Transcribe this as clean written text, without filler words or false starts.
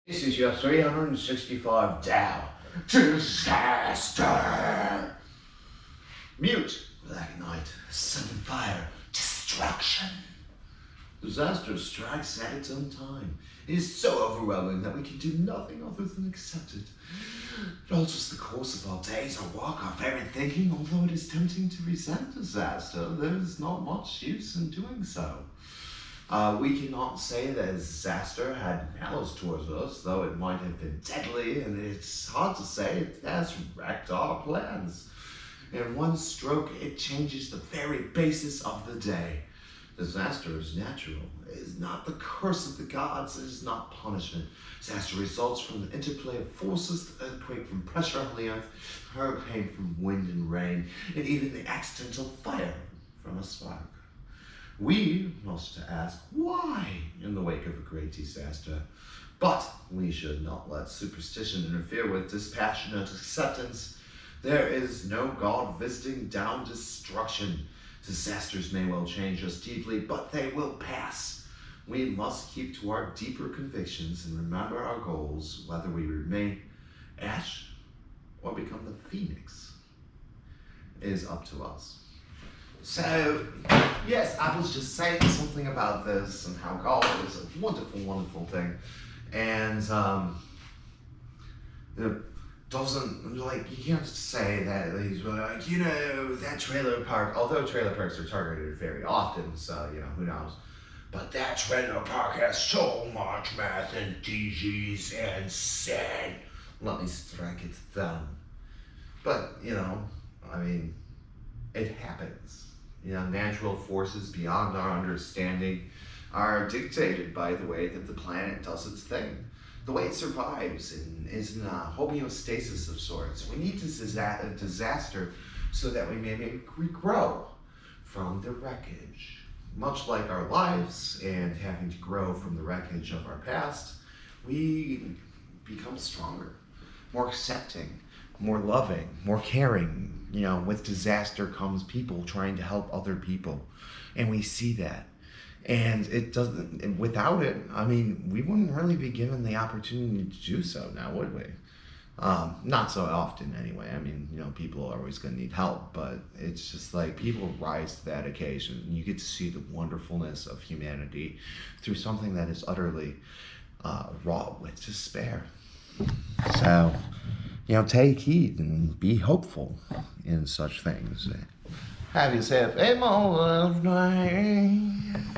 This is your 365 Dow disaster. Mute, black night, sudden fire, destruction. Disaster strikes at its own time. It is so overwhelming that we can do nothing other than accept it. It alters the course of our days, our work, our very thinking. Although it is tempting to resent disaster, there is not much use in doing so. We cannot say that disaster had malice towards us, though it might have been deadly, and it's hard to say it has wrecked our plans. In one stroke, it changes the very basis of the day. Disaster is natural. It is not the curse of the gods. It is not punishment. Disaster results from the interplay of forces, the earthquake from pressure on the earth, hurricane from wind and rain, and even the accidental fire from a spark. We must ask why in the wake of a great disaster. But we should not let superstition interfere with dispassionate acceptance. There is no God visiting down destruction. Disasters may well change us deeply, but they will pass. We must keep to our deeper convictions and remember our goals, whether we remain ash or become the phoenix. It is up to us. So, yes, I was just saying something about this and how God is a wonderful, wonderful thing. And, it doesn't, like, you can't just say that he's like, that trailer park, although trailer parks are targeted very often, so, who knows. But that trailer park has so much math and DGs and sin. Let me strike its thumb. But, it happens. Natural forces beyond our understanding are dictated by the way that the planet does its thing, the way it survives and is in a homeostasis of sorts. We need this disaster so that we may regrow from the wreckage. Much like our lives and having to grow from the wreckage of our past, we become stronger, more accepting, more loving, more caring. With disaster comes people trying to help other people. And we see that. And it doesn't, without it, we wouldn't really be given the opportunity to do so now, would we? Not so often anyway. People are always going to need help, but it's just like people rise to that occasion. You get to see the wonderfulness of humanity through something that is utterly wrought with despair. So, take heed and be hopeful in such things. Have yourself a marvelous night.